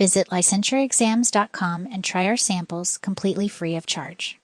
Visit licensureexams.com and try our samples completely free of charge.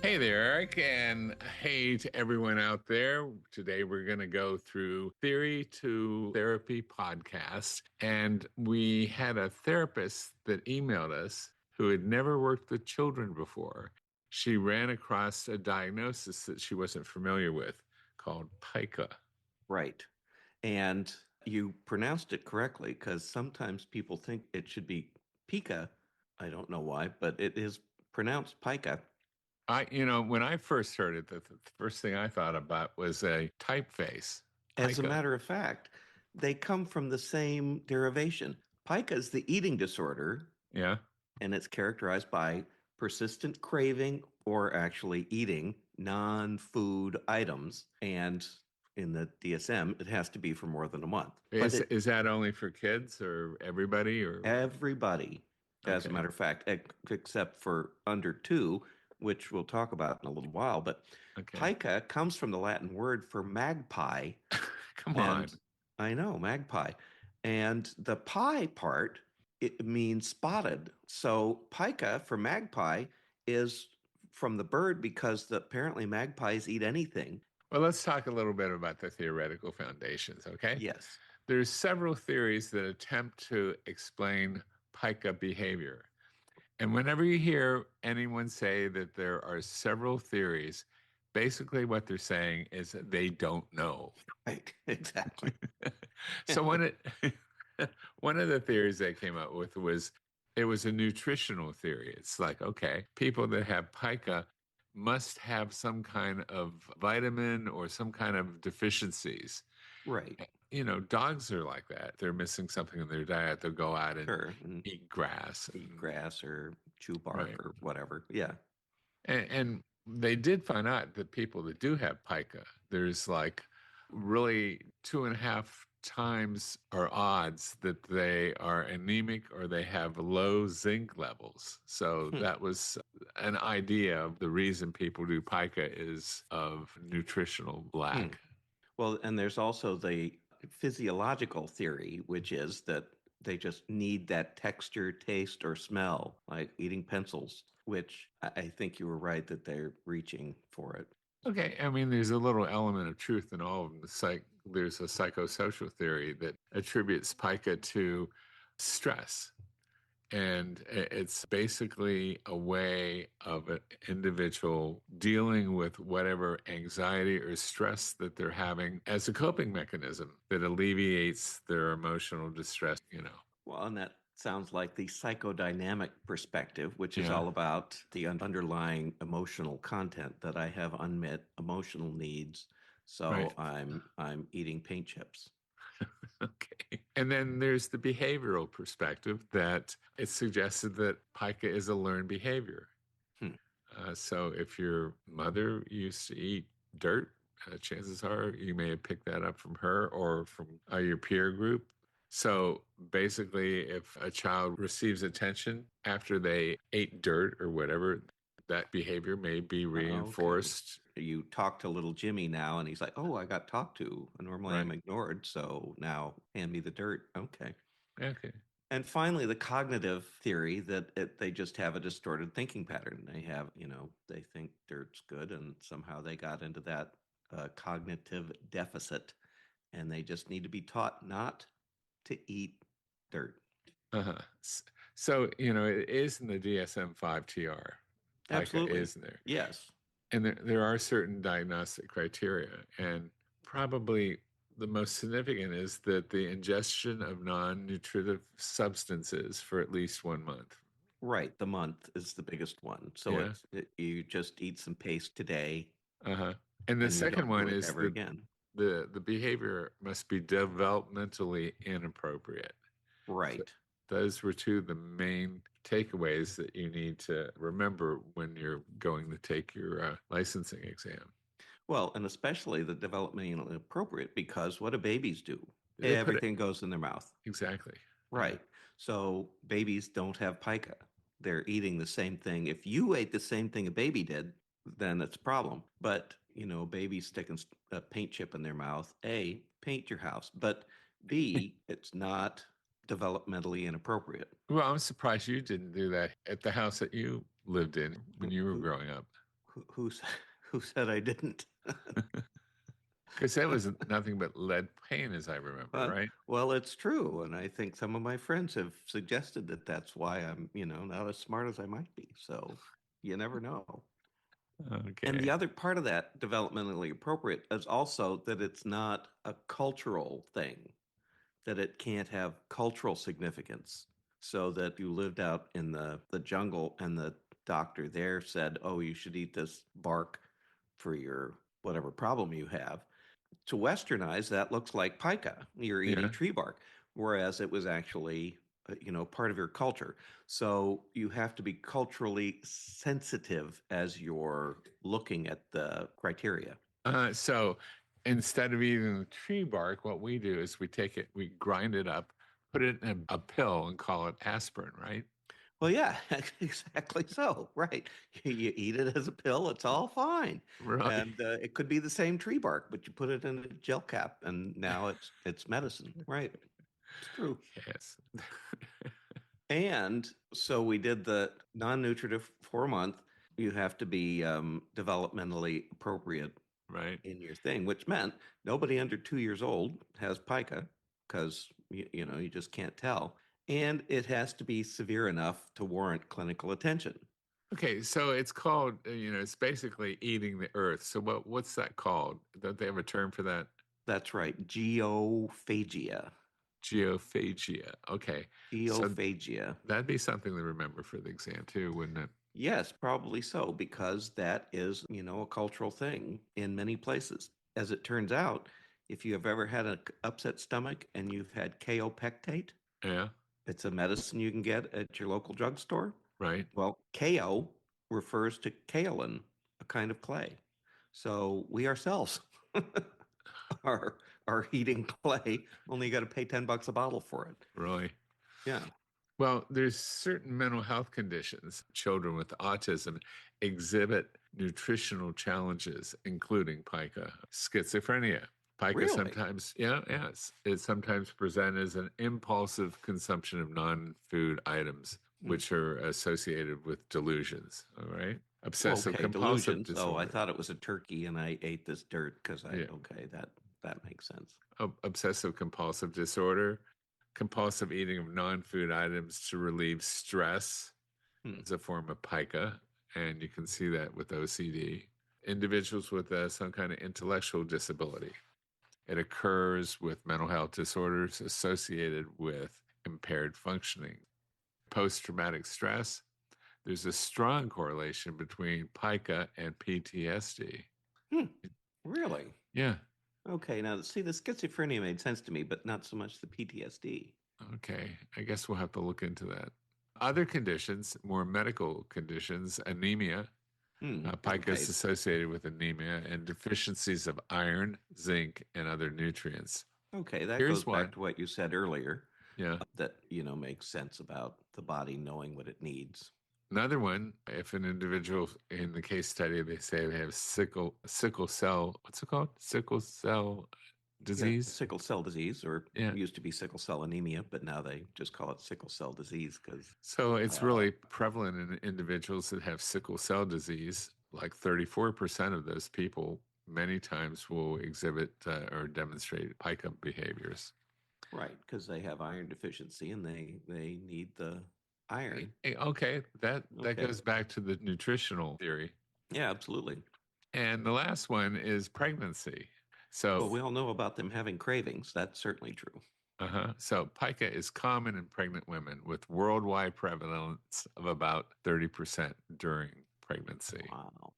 Hey there, Eric, and hey to everyone out there. Today we're going to go through Theory to Therapy podcast. And we had a therapist that emailed us who had never worked with children before. She ran across a diagnosis that she wasn't familiar with called Pica. Right. And you pronounced it correctly because sometimes people think it should be Pica. I don't know why, but it is pronounced Pica. When I first heard it, the first thing I thought about was a typeface. As a Pica. matter of fact, they come from the same derivation. Pica is the eating disorder, Yeah. and it's characterized by persistent craving or actually eating non-food items. And in the DSM, it has to be for more than a month. But Is that only for kids or everybody or everybody, as a okay. matter of fact, except for under 2, which we'll talk about in a little while. But Okay. pica comes from the Latin word for magpie. Come on. And I know, magpie. And the pie part, it means spotted. So pica for magpie is from the bird because apparently magpies eat anything. Well, let's talk a little bit about the theoretical foundations, okay? Yes. There's several theories that attempt to explain pica behavior. And whenever you hear anyone say that there are several theories, basically what they're saying is that they don't know. Right. Exactly. So one of the theories they came up with was it was a nutritional theory. It's like, okay, people that have pica must have some kind of vitamin or some kind of deficiencies. Right. Dogs are like that. They're missing something in their diet. They'll go out and Sure. And eat grass. eat grass or chew bark Right. or whatever. Yeah. And they did find out that people that do have pica, there's like really 2.5 times or odds that they are anemic or they have low zinc levels. So Hmm. that was an idea of the reason people do pica is of nutritional Hmm. lack. Well, and there's also the physiological theory, which is that they just need that texture, taste, or smell, like eating pencils, which I think you were right that they're reaching for it. Okay, I mean, there's a little element of truth in all of them. There's a psychosocial theory that attributes pica to stress. And it's basically a way of an individual dealing with whatever anxiety or stress that they're having as a coping mechanism that alleviates their emotional distress. Well, and that sounds like the psychodynamic perspective, which is Yeah, all about the underlying emotional content that I have unmet emotional needs. right. So I'm eating paint chips. Okay. And then there's the behavioral perspective that it's suggested that pica is a learned behavior. Hmm. So if your mother used to eat dirt, chances are you may have picked that up from her or from your peer group. So basically, if a child receives attention after they ate dirt or whatever, that behavior may be Okay. reinforced. You talk to little Jimmy now, and he's like, "Oh, I got talked to. Normally, Right. I'm ignored, so now hand me the dirt." Okay. Okay. And finally, the cognitive theory that they just have a distorted thinking pattern. They have, they think dirt's good, and somehow they got into that cognitive deficit, and they just need to be taught not to eat dirt. Uh-huh. So, it is in the DSM-5 TR. PICA Absolutely. is in there. Yes. And there are certain diagnostic criteria. And probably the most significant is that the ingestion of non-nutritive substances for at least 1 month. Right. The month is the biggest one. So Yeah. you just eat some paste today, Uh-huh. And the and you second don't do one it is ever that again. the behavior must be developmentally inappropriate. So Right. those were two of the main takeaways that you need to remember when you're going to take your licensing exam. Well, and especially the developmentally appropriate, because what do babies do? They put it Everything goes in their mouth. exactly. Yeah. Right. So babies don't have pica. they're eating the same thing. If you ate the same thing a baby did, then it's a problem. But, a baby sticking a paint chip in their mouth, A, paint your house. But B, it's not developmentally inappropriate. Well, I'm surprised you didn't do that at the house that you lived in when you were Who, growing up. who, who said I didn't? Because that was nothing but lead paint, as I remember, right? Well, it's true. And I think some of my friends have suggested that that's why I'm, not as smart as I might be. So you never know. And the Okay. other part of that developmentally appropriate is also that it's not a cultural thing, that it can't have cultural significance. So that you lived out in the jungle and the doctor there said, oh, you should eat this bark for your whatever problem you have. To westernize, that looks like pica. You're eating Yeah. tree bark, whereas it was actually, part of your culture. So you have to be culturally sensitive as you're looking at the criteria. So instead of eating the tree bark, what we do is we grind it up, put it in a pill and call it aspirin, right? Well, yeah, exactly so. Right. You eat it as a pill, it's all fine. Right. And it could be the same tree bark, but you put it in a gel cap and now it's medicine. Right. It's true. Yes. And so we did the non-nutritive 4 month. You have to be developmentally appropriate Right. in your thing, which meant nobody under 2 years old has pica because you just can't tell. And it has to be severe enough to warrant clinical attention. Okay, so it's called, it's basically eating the earth. So what's that called? Don't they have a term for that? That's right, geophagia. Geophagia. Okay. So Geophagia. that'd be something to remember for the exam too, wouldn't it? Yes, probably so, because that is, a cultural thing in many places. As it turns out, if you have ever had an upset stomach and you've had kaopectate, Yeah, it's a medicine you can get at your local drugstore. right. Well, kao refers to kaolin, a kind of clay. So we ourselves are eating clay, only you got to pay $10 a bottle for it. Really. Yeah. Well, there's certain mental health conditions. Children with autism exhibit nutritional challenges, including pica, schizophrenia. Pica Really? sometimes, yeah, yes, it's sometimes presented as an impulsive consumption of non-food items, Hmm. which are associated with delusions. All right, obsessive Okay, compulsive delusions. Oh, I disorder. thought it was a turkey and I ate this dirt because Yeah, okay, that makes sense. obsessive compulsive disorder, compulsive eating of non-food items to relieve stress Hmm. is a form of pica, and you can see that with OCD. Individuals with some kind of intellectual disability. It occurs with mental health disorders associated with impaired functioning. Post traumatic stress, there's a strong correlation between pica and PTSD. Hmm. Really? Yeah. Okay, now see, the schizophrenia made sense to me, but not so much the PTSD. Okay. I guess we'll have to look into that. Other conditions, more medical conditions, anemia. Hmm. Pica Okay. is associated with anemia and deficiencies of iron, zinc, and other nutrients. Okay, that goes Here's back one. to what you said earlier. Yeah. That makes sense about the body knowing what it needs. Another one, if an individual in the case study, they say they have sickle cell, what's it called? Sickle cell Yeah, disease. sickle cell disease, or Yeah. used to be sickle cell anemia, but now they just call it sickle cell disease because, So it's really prevalent in individuals that have sickle cell disease. Like 34% of those people many times will exhibit or demonstrate pica behaviors. right, because they have iron deficiency and they need the iron. Okay, that Okay. goes back to the nutritional theory. Yeah, absolutely. And the last one is pregnancy. Well, So we all know about them having cravings. That's certainly true. So pica is common in pregnant women with worldwide prevalence of about 30% during pregnancy. Wow.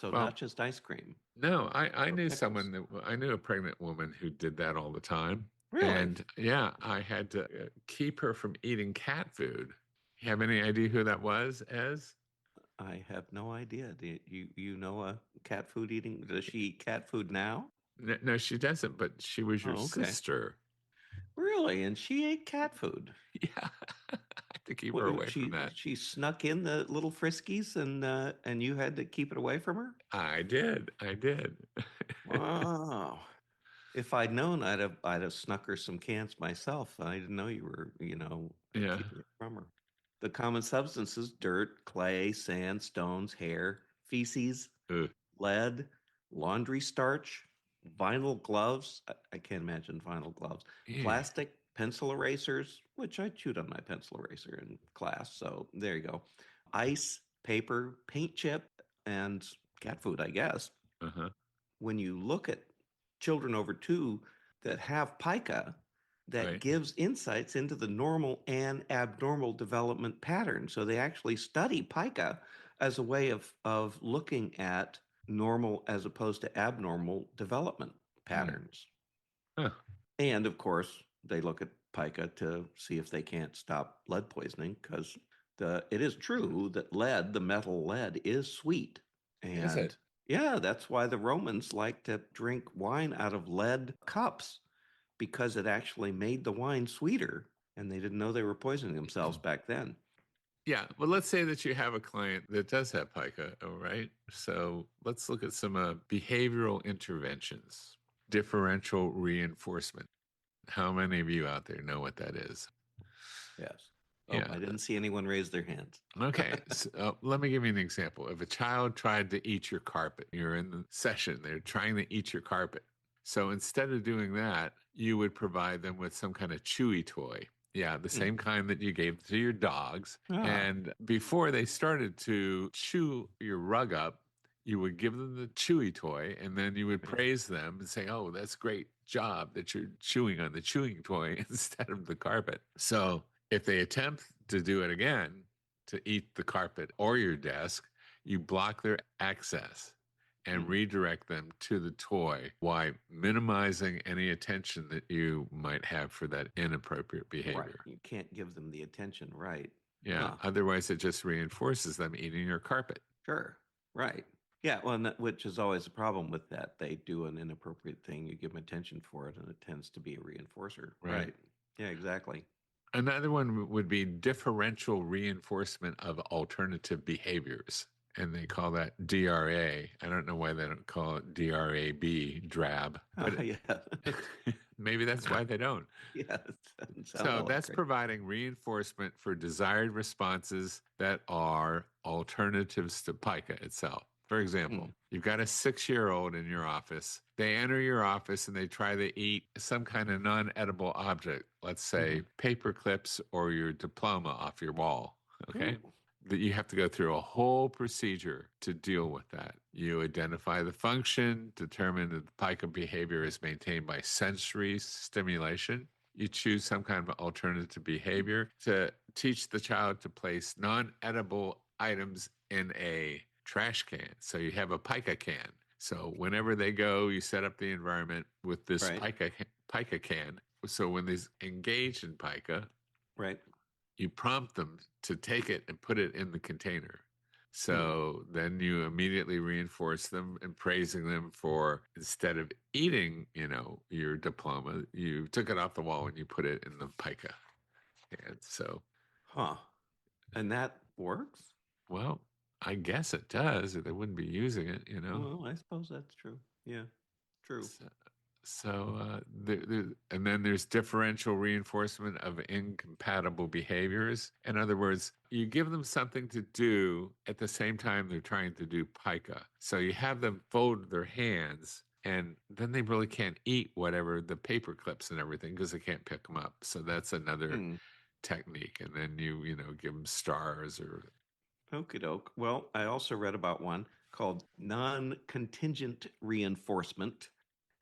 So Well, not just ice cream no, I or knew pickles. I knew a pregnant woman who did that all the time. Really? And yeah, I had to keep her from eating cat food. You have any idea who that was, Ez? I have no idea. Do you know a cat food eating? Does she eat cat food now? No, she doesn't, but she was your Oh, okay. sister. Really? And she ate cat food. Yeah. to keep her away from that. She snuck in the little friskies, and you had to keep it away from her. I did. Wow. If I'd known, I'd have snuck her some cans myself. I didn't know you were, Yeah. keeping it from her. The common substances: dirt, clay, sand, stones, hair, feces, Ugh. lead, laundry starch, vinyl gloves. I can't imagine vinyl gloves. Yeah. Plastic pencil erasers, which I chewed on my pencil eraser in class. So there you go. Ice, paper, paint chip, and cat food, I guess. Uh-huh. When you look at children over 2 that have pica, that Right. gives insights into the normal and abnormal development pattern. So they actually study pica as a way of looking at normal as opposed to abnormal development patterns. Huh. And of course, they look at pica to see if they can't stop lead poisoning, because it is true that lead, the metal lead, is sweet. Is And it? yeah, that's why the Romans liked to drink wine out of lead cups, because it actually made the wine sweeter, and they didn't know they were poisoning themselves back then. Yeah. Well, let's say that you have a client that does have pica, all right? So let's look at some behavioral interventions. Differential reinforcement. How many of you out there know what that is? Yes. Oh, Yeah. I didn't see anyone raise their hands. Okay. So, let me give you an example. If a child tried to eat your carpet, you're in the session, they're trying to eat your carpet. So instead of doing that, you would provide them with some kind of chewy toy. Yeah, the Hmm. same kind that you gave to your dogs. Ah, And before they started to chew your rug up, you would give them the chewy toy and then you would right. praise them and say, "Oh, that's great job that you're chewing on the chewing toy instead of the carpet." So if they attempt to do it again, to eat the carpet or your desk, you block their access and Hmm. redirect them to the toy while minimizing any attention that you might have for that inappropriate Right. behavior. You can't give them the attention, right? Yeah, Huh. otherwise it just reinforces them eating your carpet. Sure. Right. Yeah. Well, which is always a problem with that. They do an inappropriate thing, you give them attention for it, and it tends to be a reinforcer. Right. Right. Yeah, exactly. Another one would be differential reinforcement of alternative behaviors. And they call that DRA. I don't know why they don't call it DRAB, drab, but Yeah. maybe that's why they don't. Yeah. It doesn't sound So all that that's great. providing reinforcement for desired responses that are alternatives to pica itself. For Hmm. example, you've got a 6-year-old in your office. They enter your office and they try to eat some kind of non edible object, let's say Hmm. paper clips or your diploma off your wall. Okay. Ooh. That you have to go through a whole procedure to deal with that. You identify the function, determine that the pica behavior is maintained by sensory stimulation. You choose some kind of alternative behavior to teach the child to place non-edible items in a trash can. So you have a pica can. So whenever they go, you set up the environment with this Right. pica can. So when they engage in pica, Right. you prompt them to take it and put it in the container. Hmm. So then you immediately reinforce them and praising them for, instead of eating, your diploma, you took it off the wall and you put it in the pica. And so, Huh. And that works? well, I guess it does, or they wouldn't be using it. Well, I suppose that's true. Yeah. True. So, and then there's differential reinforcement of incompatible behaviors. In other words, you give them something to do at the same time they're trying to do pica. So you have them fold their hands, and then they really can't eat whatever the paper clips and everything because they can't pick them up. So that's another Hmm. technique. And then you give them stars or. Okie doke. Well, I also read about one called non contingent reinforcement,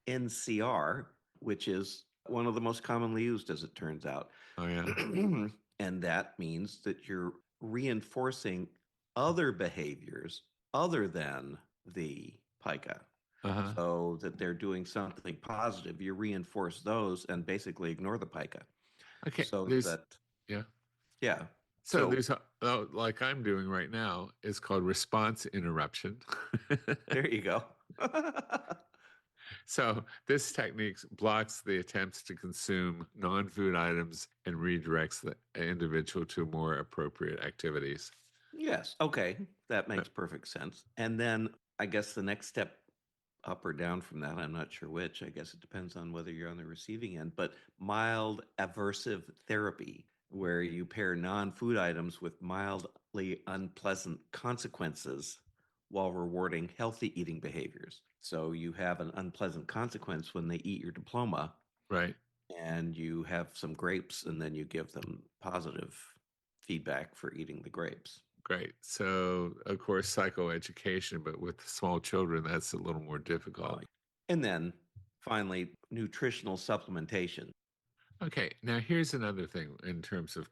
NCR, which is one of the most commonly used, as it turns out. Oh yeah. And that means that you're reinforcing other behaviors other than the pica. Uh-huh. So that they're doing something positive, you reinforce those and basically ignore the pica. Okay. So There's that, yeah. yeah. So So there's like I'm doing right now is called response interruption. there you go. So this technique blocks the attempts to consume non-food items and redirects the individual to more appropriate activities. Yes. Okay. That makes perfect sense. And then I guess the next step up or down from that, I'm not sure which. I guess it depends on whether you're on the receiving end, but mild aversive therapy, where you pair non food items with mildly unpleasant consequences while rewarding healthy eating behaviors. So you have an unpleasant consequence when they eat your diploma, Right. and you have some grapes, and then you give them positive feedback for eating the grapes. Great. So, of course, psychoeducation, but with small children, that's a little more difficult. And then finally, nutritional supplementation. Okay. Now, here's another thing in terms of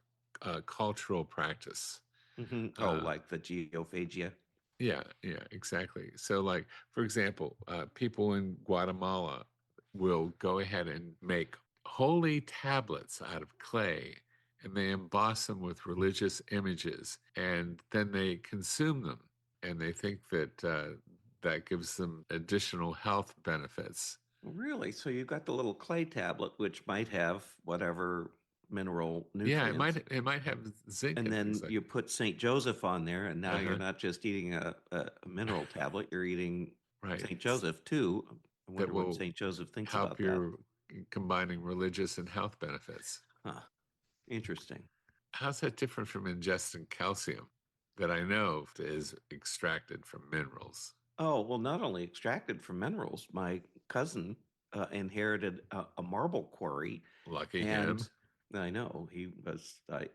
cultural practice. Oh, like the geophagia. Yeah, exactly. So, like, for example, people in Guatemala will go ahead and make holy tablets out of clay and they emboss them with religious images and then they consume them. And they think that that gives them additional health benefits. Really? So you've got the little clay tablet, which might have whatever mineral Yeah, nutrients. it might have zinc And and things then like you put St. Joseph on there, and now you're uh-huh. not just eating a mineral tablet, you're eating Right. St. Joseph too. I That wonder what will St. Joseph thinks help about that. your combining religious and health benefits. Huh. Interesting. How's that different from ingesting calcium that I know is extracted from minerals? Oh, well, not only extracted from minerals, my cousin inherited a marble quarry. Lucky And him. I know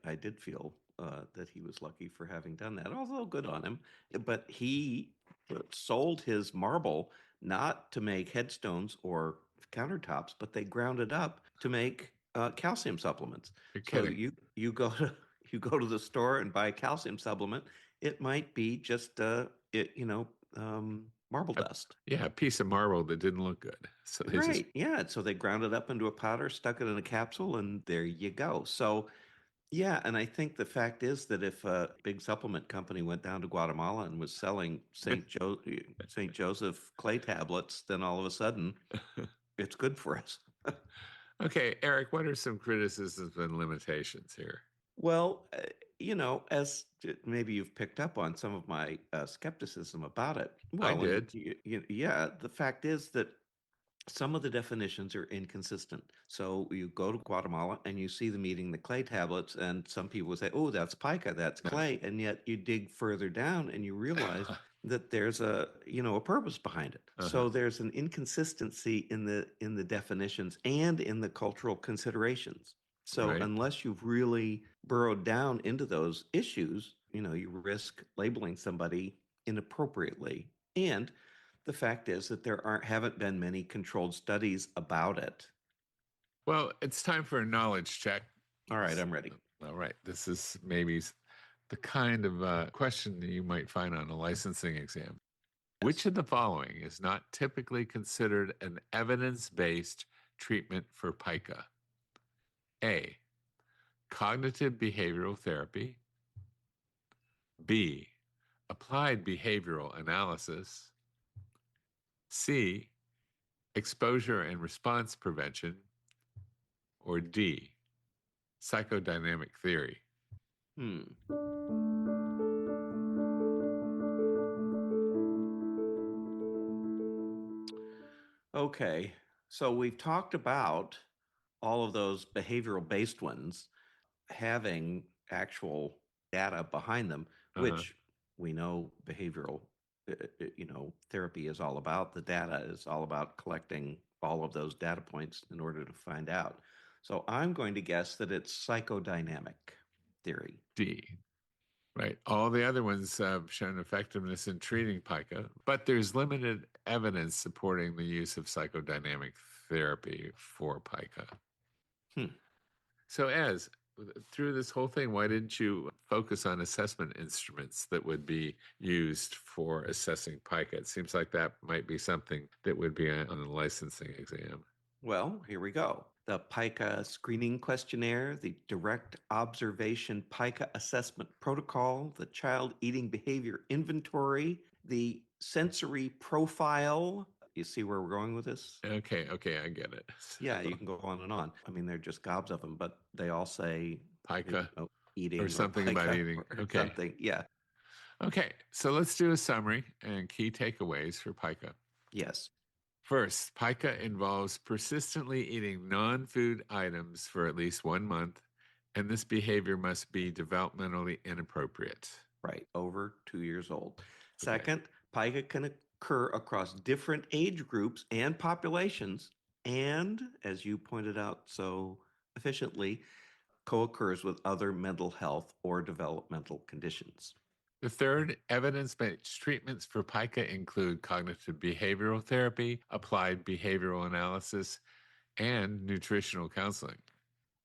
I did feel that he was lucky for having done that, although good on him. But he sold his marble not to make headstones or countertops, but they ground it up to make calcium supplements. You're So kidding. you go to you go to the store and buy a calcium supplement. It might be just marble A, dust. yeah, a piece of marble that didn't look good. So they just, Right. Yeah. So they ground it up into a powder, stuck it in a capsule, and there you go. So, yeah. And I think the fact is that if a big supplement company went down to Guatemala and was selling St. Joseph clay tablets, then all of a sudden it's good for us. okay, Eric, what are some criticisms and limitations here? Well, as maybe you've picked up on some of my skepticism about it. I Well, and did. yeah, the fact is that some of the definitions are inconsistent. So you go to Guatemala and you see them eating the clay tablets, and some people say, "Oh, that's pica, that's No. clay," and yet you dig further down and you realize that there's a purpose behind it. So there's an inconsistency in the definitions and in the cultural considerations. So Right. unless you've really burrowed down into those issues, you risk labeling somebody inappropriately. And the fact is that there haven't been many controlled studies about it. Well, it's time for a knowledge check. All right, I'm ready. All right. This is maybe the kind of question that you might find on a licensing exam. Which of the following is not typically considered an evidence based treatment for pica? A. Cognitive behavioral therapy. B. Applied behavioral analysis. C. Exposure and response prevention. Or D. Psychodynamic theory. Okay, so we've talked about all of those behavioral based ones having actual data behind them, Uh-huh. which we know behavioral therapy is all about. The data is all about collecting all of those data points in order to find out. So I'm going to guess that it's psychodynamic theory. D. Right. All the other ones have shown effectiveness in treating pica, but there's limited evidence supporting the use of psychodynamic therapy for pica. So, as through this whole thing, why didn't you focus on assessment instruments that would be used for assessing pica? It seems like that might be something that would be on a licensing exam. Well, here we go. The PICA screening questionnaire, the direct observation PICA assessment protocol, the child eating behavior inventory, the sensory profile, You see where we're going with this? Okay, I get it. Yeah, you can go on and on. I mean, they're just gobs of them, but they all say Pica or eating or something about pica eating. or Okay. something. Yeah. Okay, so let's do a summary and key takeaways for pica. Yes. First, pica involves persistently eating non-food items for at least 1 month, and this behavior must be developmentally inappropriate. Right. Over 2 years old. Okay. Second, pica can occur across different age groups and populations, and as you pointed out so efficiently, co-occurs with other mental health or developmental conditions. The third, evidence-based treatments for pica include cognitive behavioral therapy, applied behavioral analysis, and nutritional counseling.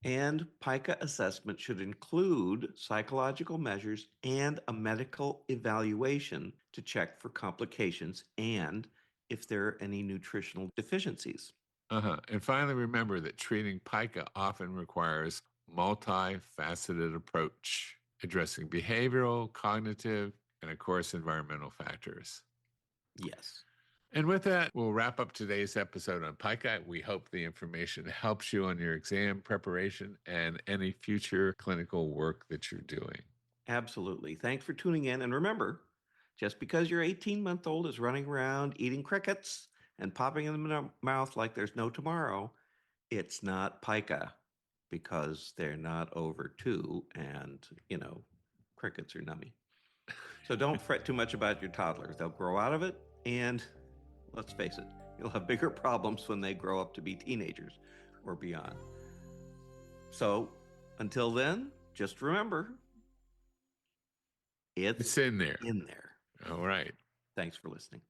And pica assessment should include psychological measures and a medical evaluation to check for complications and if there are any nutritional deficiencies. And finally, remember that treating pica often requires multifaceted approach, addressing behavioral, cognitive, and of course, environmental factors. Yes. And with that, we'll wrap up today's episode on pica. We hope the information helps you on your exam preparation and any future clinical work that you're doing. Absolutely. Thanks for tuning in. And remember, just because your 18-month-old is running around eating crickets and popping in the mouth like there's no tomorrow, it's not pica because they're not over 2 and, crickets are nummy. So don't fret too much about your toddlers. They'll grow out of it. And let's face it, you'll have bigger problems when they grow up to be teenagers or beyond. So until then, just remember, it's in there. in there. All right. Thanks for listening.